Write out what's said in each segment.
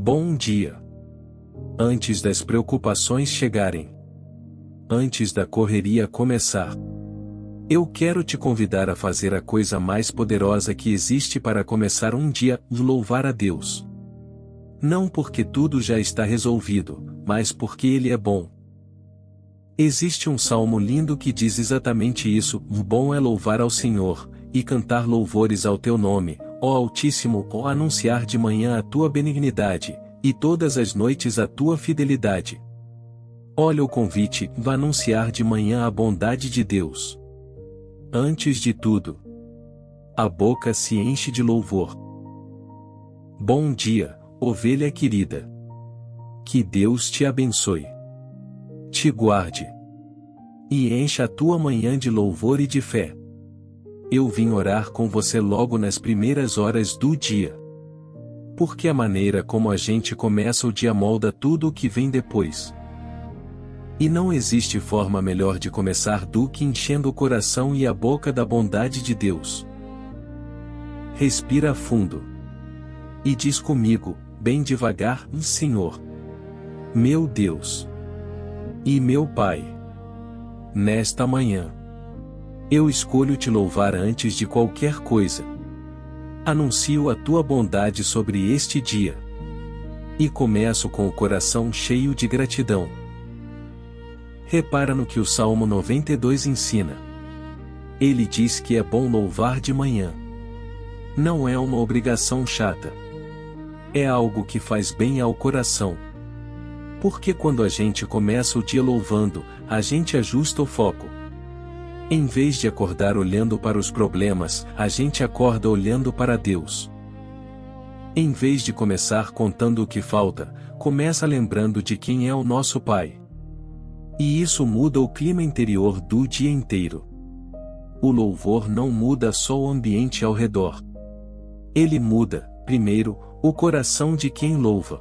Bom dia. Antes das preocupações chegarem. Antes da correria começar. Eu quero te convidar a fazer a coisa mais poderosa que existe para começar um dia, louvar a Deus. Não porque tudo já está resolvido, mas porque Ele é bom. Existe um salmo lindo que diz exatamente isso: bom é louvar ao Senhor, e cantar louvores ao teu nome, ó Altíssimo, ó anunciar de manhã a tua benignidade, e todas as noites a tua fidelidade. Olha o convite: vá anunciar de manhã a bondade de Deus. Antes de tudo, a boca se enche de louvor. Bom dia, ovelha querida. Que Deus te abençoe, te guarde e encha a tua manhã de louvor e de fé. Eu vim orar com você logo nas primeiras horas do dia. Porque a maneira como a gente começa o dia molda tudo o que vem depois. E não existe forma melhor de começar do que enchendo o coração e a boca da bondade de Deus. Respira fundo. E diz comigo, bem devagar: Senhor, meu Deus e meu Pai, nesta manhã, eu escolho te louvar antes de qualquer coisa. Anuncio a tua bondade sobre este dia. E começo com o coração cheio de gratidão. Repara no que o Salmo 92 ensina. Ele diz que é bom louvar de manhã. Não é uma obrigação chata. É algo que faz bem ao coração. Porque quando a gente começa o dia louvando, a gente ajusta o foco. Em vez de acordar olhando para os problemas, a gente acorda olhando para Deus. Em vez de começar contando o que falta, começa lembrando de quem é o nosso Pai. E isso muda o clima interior do dia inteiro. O louvor não muda só o ambiente ao redor. Ele muda, primeiro, o coração de quem louva.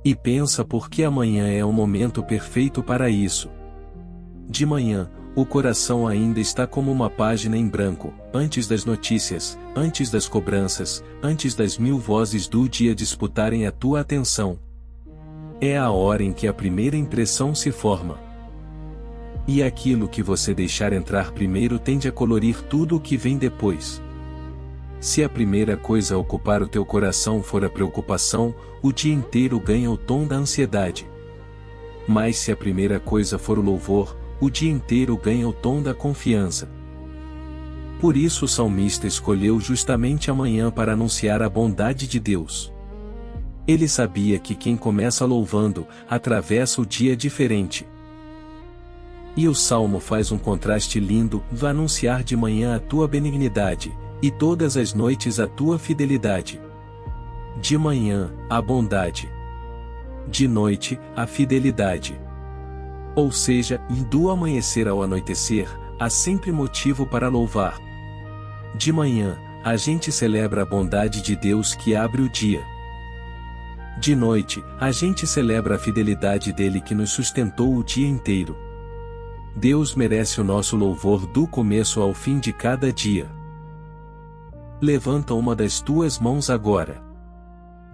E pensa por que amanhã é o momento perfeito para isso. De manhã, o coração ainda está como uma página em branco, antes das notícias, antes das cobranças, antes das 1000 vozes do dia disputarem a tua atenção. É a hora em que a primeira impressão se forma. E aquilo que você deixar entrar primeiro tende a colorir tudo o que vem depois. Se a primeira coisa a ocupar o teu coração for a preocupação, o dia inteiro ganha o tom da ansiedade. Mas se a primeira coisa for o louvor, o dia inteiro ganha o tom da confiança. Por isso o salmista escolheu justamente a manhã para anunciar a bondade de Deus. Ele sabia que quem começa louvando, atravessa o dia diferente. E o salmo faz um contraste lindo: vá anunciar de manhã a tua benignidade, e todas as noites a tua fidelidade. De manhã, a bondade. De noite, a fidelidade. Ou seja, do amanhecer ao anoitecer, há sempre motivo para louvar. De manhã, a gente celebra a bondade de Deus que abre o dia. De noite, a gente celebra a fidelidade dele que nos sustentou o dia inteiro. Deus merece o nosso louvor do começo ao fim de cada dia. Levanta uma das tuas mãos agora.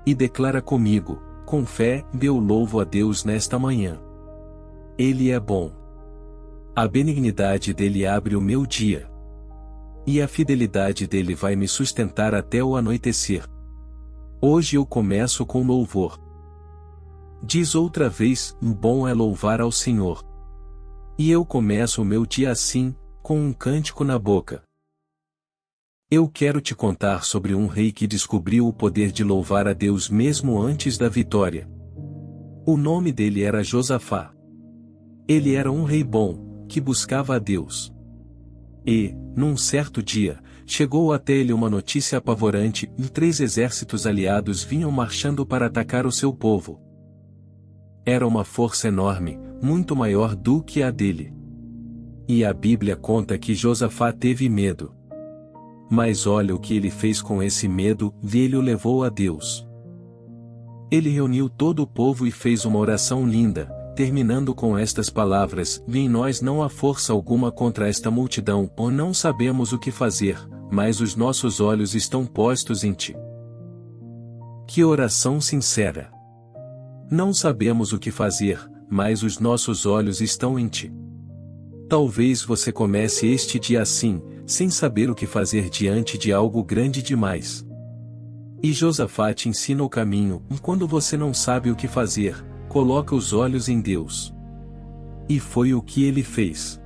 E declara comigo, com fé: eu louvo a Deus nesta manhã. Ele é bom. A benignidade dele abre o meu dia. E a fidelidade dele vai me sustentar até o anoitecer. Hoje eu começo com louvor. Diz outra vez: bom é louvar ao Senhor. E eu começo o meu dia assim, com um cântico na boca. Eu quero te contar sobre um rei que descobriu o poder de louvar a Deus mesmo antes da vitória. O nome dele era Josafá. Ele era um rei bom, que buscava a Deus. E, num certo dia, chegou até ele uma notícia apavorante: 3 exércitos aliados vinham marchando para atacar o seu povo. Era uma força enorme, muito maior do que a dele. E a Bíblia conta que Josafá teve medo. Mas olha o que ele fez com esse medo: ele o levou a Deus. Ele reuniu todo o povo e fez uma oração linda, terminando com estas palavras: em nós não há força alguma contra esta multidão, ou não sabemos o que fazer, mas os nossos olhos estão postos em ti. Que oração sincera! Não sabemos o que fazer, mas os nossos olhos estão em Ti. Talvez você comece este dia assim, sem saber o que fazer diante de algo grande demais. E Josafá te ensina o caminho, e quando você não sabe o que fazer, coloca os olhos em Deus. E foi o que ele fez.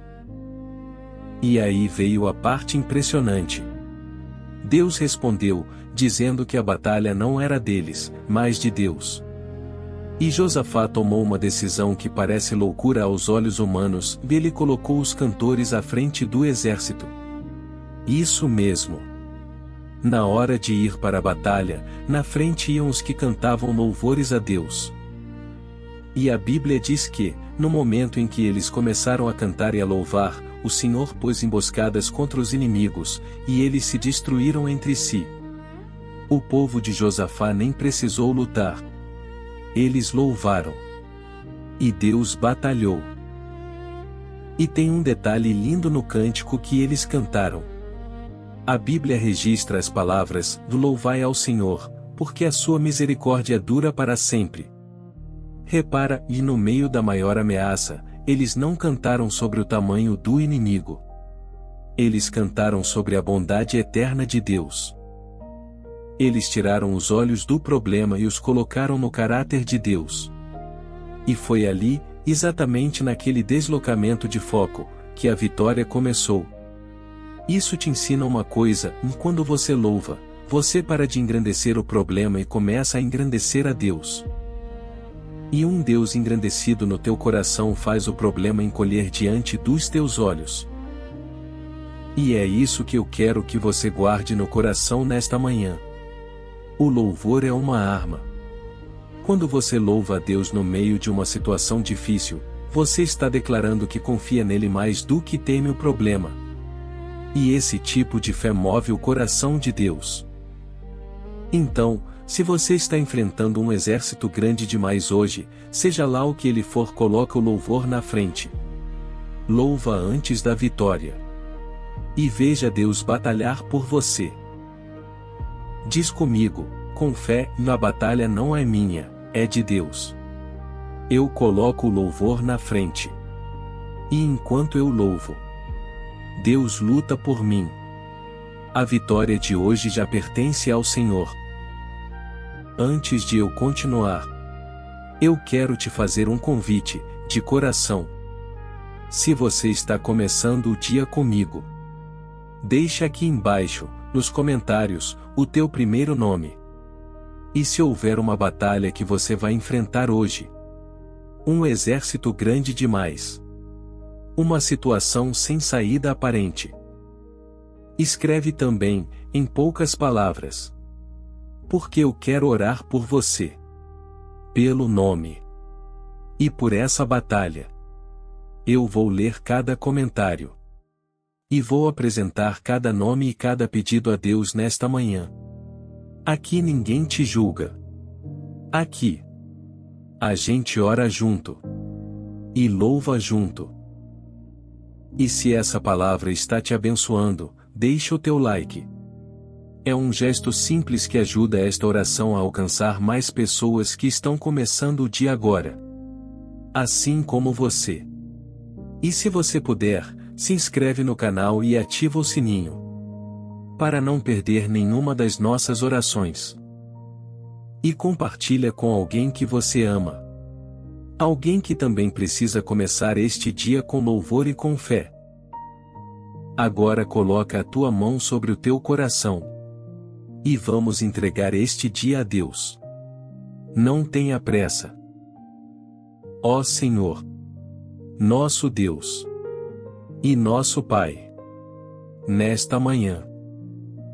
E aí veio a parte impressionante. Deus respondeu, dizendo que a batalha não era deles, mas de Deus. E Josafá tomou uma decisão que parece loucura aos olhos humanos, e ele colocou os cantores à frente do exército. Isso mesmo. Na hora de ir para a batalha, na frente iam os que cantavam louvores a Deus. E a Bíblia diz que, no momento em que eles começaram a cantar e a louvar, o Senhor pôs emboscadas contra os inimigos, e eles se destruíram entre si. O povo de Josafá nem precisou lutar. Eles louvaram. E Deus batalhou. E tem um detalhe lindo no cântico que eles cantaram. A Bíblia registra as palavras, do louvai ao Senhor, porque a sua misericórdia dura para sempre. Repara, e no meio da maior ameaça, eles não cantaram sobre o tamanho do inimigo. Eles cantaram sobre a bondade eterna de Deus. Eles tiraram os olhos do problema e os colocaram no caráter de Deus. E foi ali, exatamente naquele deslocamento de foco, que a vitória começou. Isso te ensina uma coisa, quando você louva, você para de engrandecer o problema e começa a engrandecer a Deus. E um Deus engrandecido no teu coração faz o problema encolher diante dos teus olhos. E é isso que eu quero que você guarde no coração nesta manhã. O louvor é uma arma. Quando você louva a Deus no meio de uma situação difícil, você está declarando que confia nele mais do que teme o problema. E esse tipo de fé move o coração de Deus. Então, se você está enfrentando um exército grande demais hoje, seja lá o que ele for, coloca o louvor na frente. Louva antes da vitória. E veja Deus batalhar por você. Diz comigo, com fé, a batalha não é minha, é de Deus. Eu coloco o louvor na frente. E enquanto eu louvo, Deus luta por mim. A vitória de hoje já pertence ao Senhor. Antes de eu continuar, eu quero te fazer um convite, de coração. Se você está começando o dia comigo, deixa aqui embaixo, nos comentários, o teu primeiro nome. E se houver uma batalha que você vai enfrentar hoje? Um exército grande demais. Uma situação sem saída aparente. Escreve também, em poucas palavras. Porque eu quero orar por você. Pelo nome. E por essa batalha. Eu vou ler cada comentário. E vou apresentar cada nome e cada pedido a Deus nesta manhã. Aqui ninguém te julga. Aqui. A gente ora junto. E louva junto. E se essa palavra está te abençoando, deixa o teu like. É um gesto simples que ajuda esta oração a alcançar mais pessoas que estão começando o dia agora. Assim como você. E se você puder, se inscreve no canal e ativa o sininho. Para não perder nenhuma das nossas orações. E compartilha com alguém que você ama. Alguém que também precisa começar este dia com louvor e com fé. Agora coloca a tua mão sobre o teu coração. E vamos entregar este dia a Deus. Não tenha pressa. Ó Senhor, nosso Deus e nosso Pai, nesta manhã,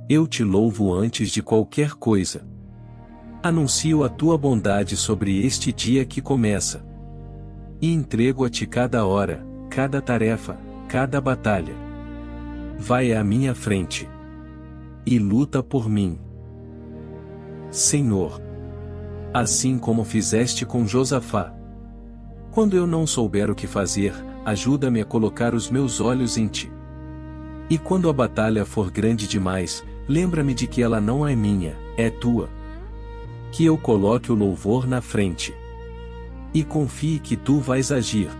eu te louvo antes de qualquer coisa. Anuncio a tua bondade sobre este dia que começa. E entrego a ti cada hora, cada tarefa, cada batalha. Vai à minha frente. E luta por mim. Senhor. Assim como fizeste com Josafá. Quando eu não souber o que fazer, ajuda-me a colocar os meus olhos em ti. E quando a batalha for grande demais, lembra-me de que ela não é minha, é tua. Que eu coloque o louvor na frente. E confie que tu vais agir.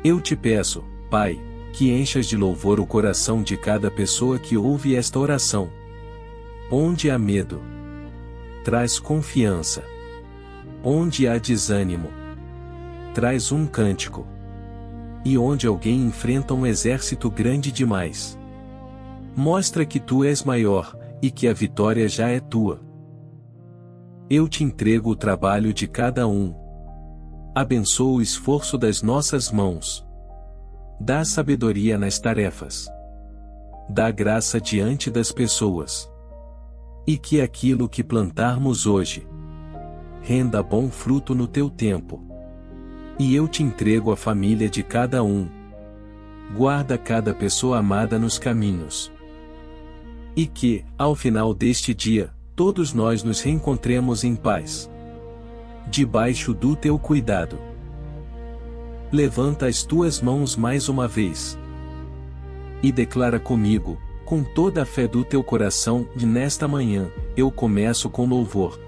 Eu te peço, Pai, que enchas de louvor o coração de cada pessoa que ouve esta oração. Onde há medo, traz confiança. Onde há desânimo, traz um cântico. E onde alguém enfrenta um exército grande demais, mostra que tu és maior, e que a vitória já é tua. Eu te entrego o trabalho de cada um. Abençoa o esforço das nossas mãos. Dá sabedoria nas tarefas. Dá graça diante das pessoas. E que aquilo que plantarmos hoje renda bom fruto no teu tempo. E eu te entrego a família de cada um. Guarda cada pessoa amada nos caminhos. E que, ao final deste dia, todos nós nos reencontremos em paz, debaixo do teu cuidado. Levanta as tuas mãos mais uma vez. E declara comigo, com toda a fé do teu coração, e nesta manhã, eu começo com louvor.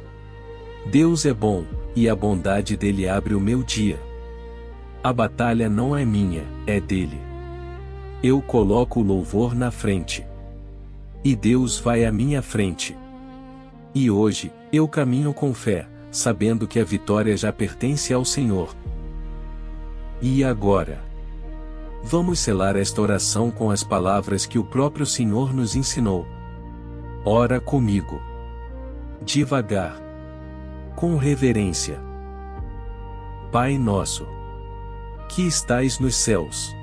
Deus é bom, e a bondade dele abre o meu dia. A batalha não é minha, é dele. Eu coloco o louvor na frente. E Deus vai à minha frente. E hoje, eu caminho com fé, sabendo que a vitória já pertence ao Senhor. E agora? Vamos selar esta oração com as palavras que o próprio Senhor nos ensinou. Ora comigo. Devagar. Com reverência. Pai nosso, que estais nos céus,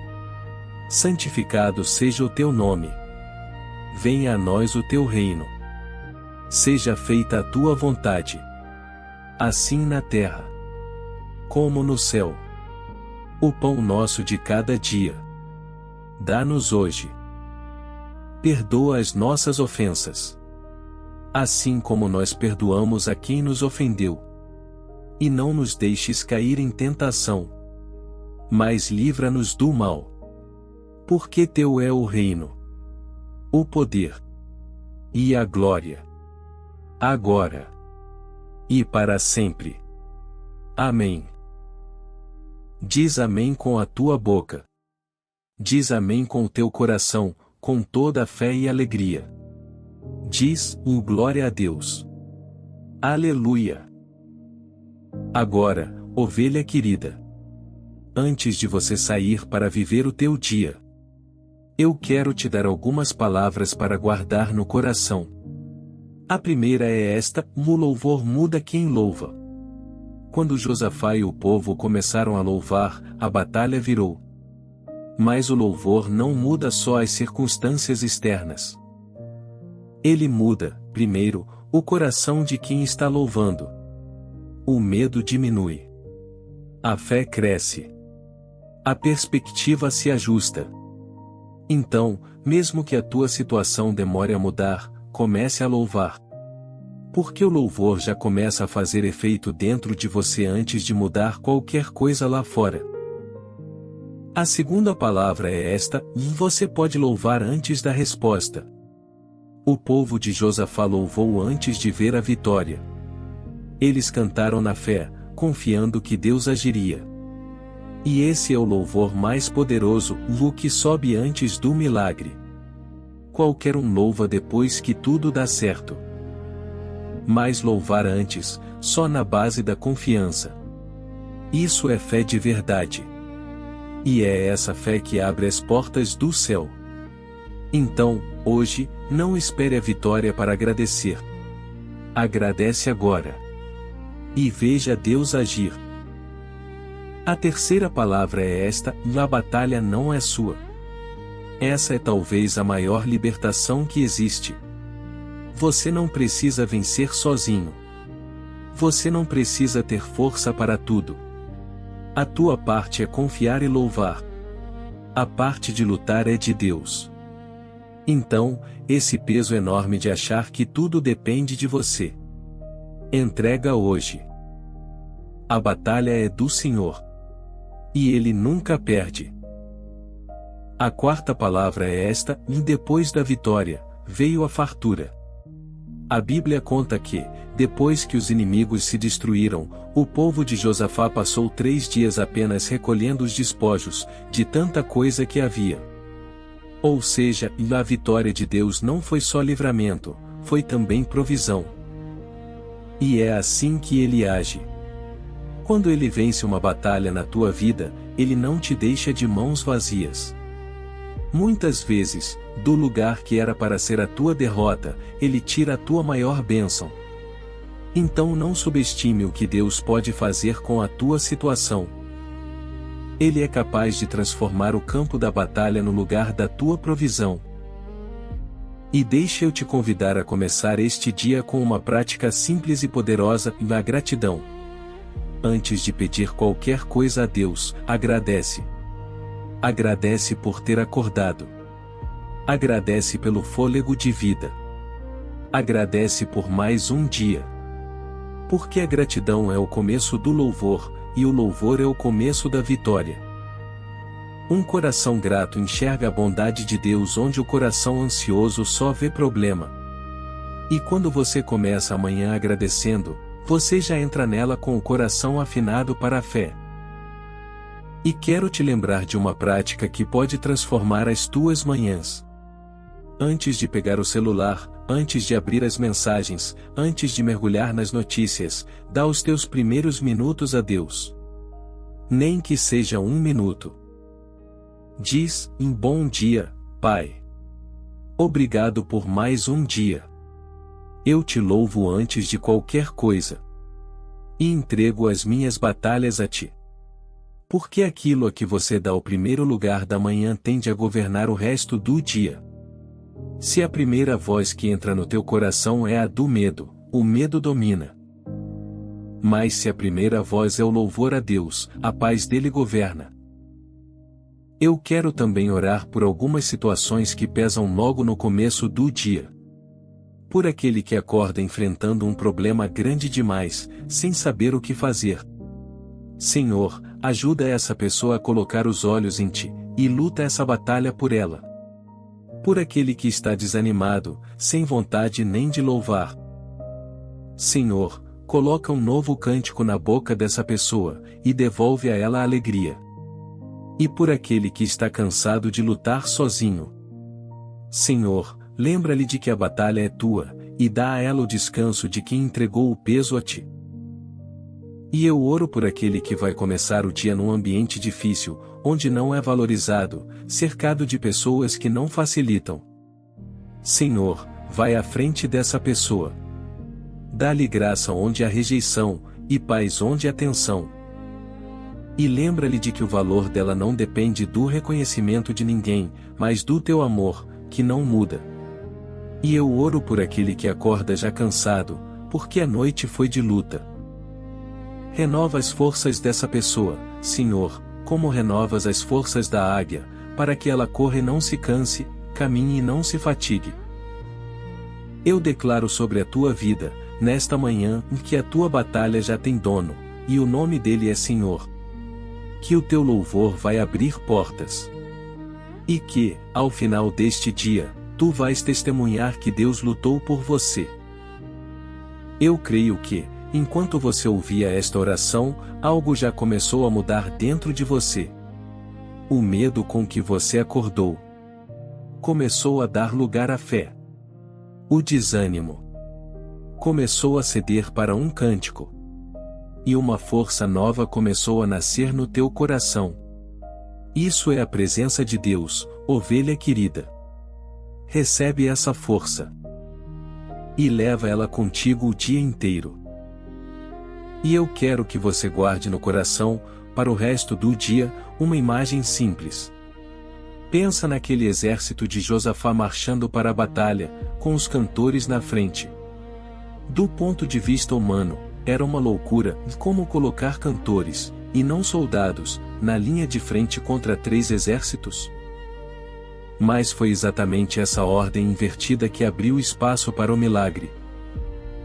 santificado seja o teu nome. Venha a nós o teu reino. Seja feita a tua vontade, assim na terra, como no céu. O pão nosso de cada dia dá-nos hoje. Perdoa as nossas ofensas, assim como nós perdoamos a quem nos ofendeu. E não nos deixes cair em tentação, mas livra-nos do mal. Porque teu é o reino, o poder e a glória, agora e para sempre. Amém. Diz amém com a tua boca. Diz amém com o teu coração, com toda a fé e alegria. Diz, glória a Deus. Aleluia. Agora, ovelha querida, antes de você sair para viver o teu dia, eu quero te dar algumas palavras para guardar no coração. A primeira é esta: o louvor muda quem louva. Quando Josafá e o povo começaram a louvar, a batalha virou. Mas o louvor não muda só as circunstâncias externas. Ele muda, primeiro, o coração de quem está louvando. O medo diminui. A fé cresce. A perspectiva se ajusta. Então, mesmo que a tua situação demore a mudar, comece a louvar. Porque o louvor já começa a fazer efeito dentro de você antes de mudar qualquer coisa lá fora. A segunda palavra é esta: você pode louvar antes da resposta. O povo de Josafá louvou antes de ver a vitória. Eles cantaram na fé, confiando que Deus agiria. E esse é o louvor mais poderoso, o que sobe antes do milagre. Qualquer um louva depois que tudo dá certo. Mas louvar antes, só na base da confiança. Isso é fé de verdade. E é essa fé que abre as portas do céu. Então, hoje, não espere a vitória para agradecer. Agradece agora. E veja Deus agir. A terceira palavra é esta: a batalha não é sua. Essa é talvez a maior libertação que existe. Você não precisa vencer sozinho. Você não precisa ter força para tudo. A tua parte é confiar e louvar. A parte de lutar é de Deus. Então, esse peso enorme de achar que tudo depende de você, entrega hoje. A batalha é do Senhor. E Ele nunca perde. A quarta palavra é esta: e depois da vitória, veio a fartura. A Bíblia conta que, depois que os inimigos se destruíram, o povo de Josafá passou 3 dias apenas recolhendo os despojos, de tanta coisa que havia. Ou seja, a vitória de Deus não foi só livramento, foi também provisão. E é assim que Ele age. Quando Ele vence uma batalha na tua vida, Ele não te deixa de mãos vazias. Muitas vezes, do lugar que era para ser a tua derrota, Ele tira a tua maior bênção. Então não subestime o que Deus pode fazer com a tua situação. Ele é capaz de transformar o campo da batalha no lugar da tua provisão. E deixa eu te convidar a começar este dia com uma prática simples e poderosa, a gratidão. Antes de pedir qualquer coisa a Deus, agradece. Agradece por ter acordado. Agradece pelo fôlego de vida. Agradece por mais um dia. Porque a gratidão é o começo do louvor, e o louvor é o começo da vitória. Um coração grato enxerga a bondade de Deus onde o coração ansioso só vê problema. E quando você começa a manhã agradecendo, você já entra nela com o coração afinado para a fé. E quero te lembrar de uma prática que pode transformar as tuas manhãs. Antes de pegar o celular, antes de abrir as mensagens, antes de mergulhar nas notícias, dá os teus primeiros minutos a Deus. Nem que seja 1 minuto. Diz: um bom dia, Pai. Obrigado por mais um dia. Eu te louvo antes de qualquer coisa. E entrego as minhas batalhas a ti. Porque aquilo a que você dá o primeiro lugar da manhã tende a governar o resto do dia. Se a primeira voz que entra no teu coração é a do medo, o medo domina. Mas se a primeira voz é o louvor a Deus, a paz dele governa. Eu quero também orar por algumas situações que pesam logo no começo do dia. Por aquele que acorda enfrentando um problema grande demais, sem saber o que fazer. Senhor, ajuda essa pessoa a colocar os olhos em ti, e luta essa batalha por ela. Por aquele que está desanimado, sem vontade nem de louvar. Senhor, coloca um novo cântico na boca dessa pessoa, e devolve a ela a alegria. E por aquele que está cansado de lutar sozinho. Senhor, lembra-lhe de que a batalha é tua, e dá a ela o descanso de quem entregou o peso a ti. E eu oro por aquele que vai começar o dia num ambiente difícil, onde não é valorizado, cercado de pessoas que não facilitam. Senhor, vai à frente dessa pessoa. Dá-lhe graça onde há rejeição, e paz onde há tensão. E lembra-lhe de que o valor dela não depende do reconhecimento de ninguém, mas do teu amor, que não muda. E eu oro por aquele que acorda já cansado, porque a noite foi de luta. Renova as forças dessa pessoa, Senhor, como renovas as forças da águia, para que ela corra e não se canse, caminhe e não se fatigue. Eu declaro sobre a tua vida, nesta manhã, que a tua batalha já tem dono, e o nome dele é Senhor. Que o teu louvor vai abrir portas. E que, ao final deste dia, tu vais testemunhar que Deus lutou por você. Eu creio que, enquanto você ouvia esta oração, algo já começou a mudar dentro de você. O medo com que você acordou começou a dar lugar à fé. O desânimo começou a ceder para um cântico. E uma força nova começou a nascer no teu coração. Isso é a presença de Deus, ovelha querida. Recebe essa força. E leva ela contigo o dia inteiro. E eu quero que você guarde no coração, para o resto do dia, uma imagem simples. Pensa naquele exército de Josafá marchando para a batalha, com os cantores na frente. Do ponto de vista humano, era uma loucura como colocar cantores, e não soldados, na linha de frente contra 3 exércitos. Mas foi exatamente essa ordem invertida que abriu espaço para o milagre.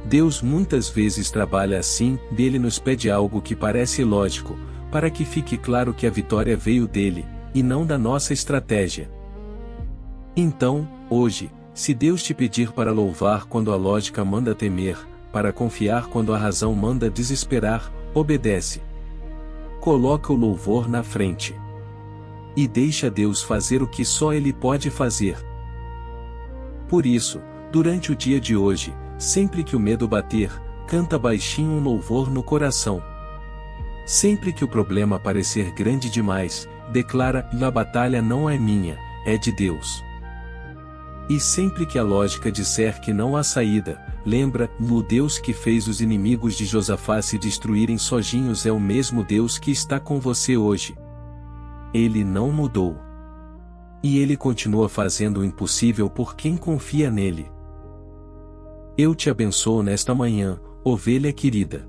Deus muitas vezes trabalha assim, dele nos pede algo que parece ilógico, para que fique claro que a vitória veio dele, e não da nossa estratégia. Então, hoje, se Deus te pedir para louvar quando a lógica manda temer, para confiar quando a razão manda desesperar, obedece. Coloca o louvor na frente. E deixa Deus fazer o que só Ele pode fazer. Por isso, durante o dia de hoje, sempre que o medo bater, canta baixinho um louvor no coração. Sempre que o problema parecer grande demais, declara: a batalha não é minha, é de Deus. E sempre que a lógica disser que não há saída, lembra: o Deus que fez os inimigos de Josafá se destruírem sozinhos é o mesmo Deus que está com você hoje. Ele não mudou. E Ele continua fazendo o impossível por quem confia nele. Eu te abençoo nesta manhã, ovelha querida.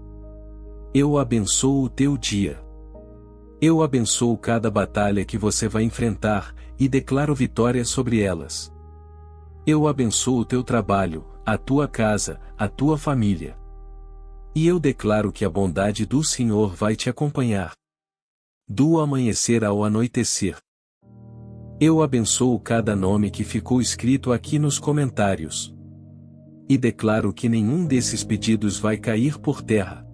Eu abençoo o teu dia. Eu abençoo cada batalha que você vai enfrentar, e declaro vitória sobre elas. Eu abençoo o teu trabalho, a tua casa, a tua família. E eu declaro que a bondade do Senhor vai te acompanhar. Do amanhecer ao anoitecer. Eu abençoo cada nome que ficou escrito aqui nos comentários. E declaro que nenhum desses pedidos vai cair por terra.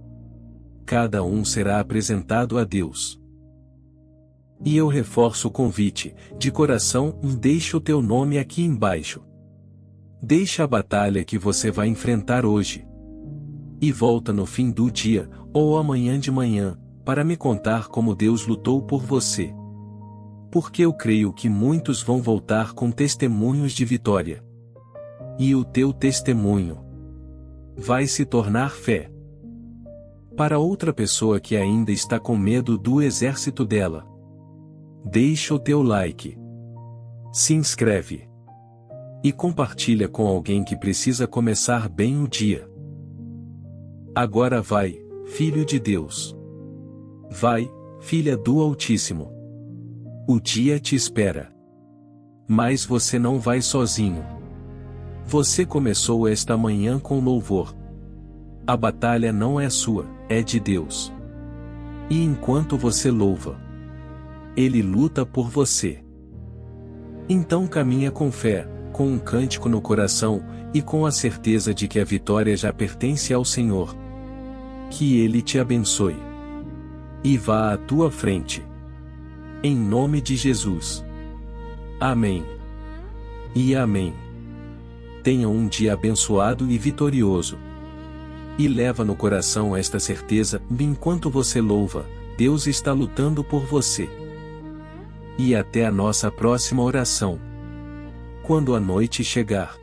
Cada um será apresentado a Deus. E eu reforço o convite, de coração: deixa o teu nome aqui embaixo. Deixa a batalha que você vai enfrentar hoje. E volta no fim do dia, ou amanhã de manhã, para me contar como Deus lutou por você. Porque eu creio que muitos vão voltar com testemunhos de vitória. E o teu testemunho vai se tornar fé. Para outra pessoa que ainda está com medo do exército dela, deixa o teu like. Se inscreve. E compartilha com alguém que precisa começar bem o dia. Agora vai, filho de Deus. Vai, filha do Altíssimo. O dia te espera. Mas você não vai sozinho. Você começou esta manhã com louvor. A batalha não é sua, é de Deus. E enquanto você louva, Ele luta por você. Então caminha com fé, com um cântico no coração, e com a certeza de que a vitória já pertence ao Senhor. Que Ele te abençoe. E vá à tua frente. Em nome de Jesus. Amém. E amém. Tenha um dia abençoado e vitorioso. E leva no coração esta certeza: enquanto você louva, Deus está lutando por você. E até a nossa próxima oração. Quando a noite chegar.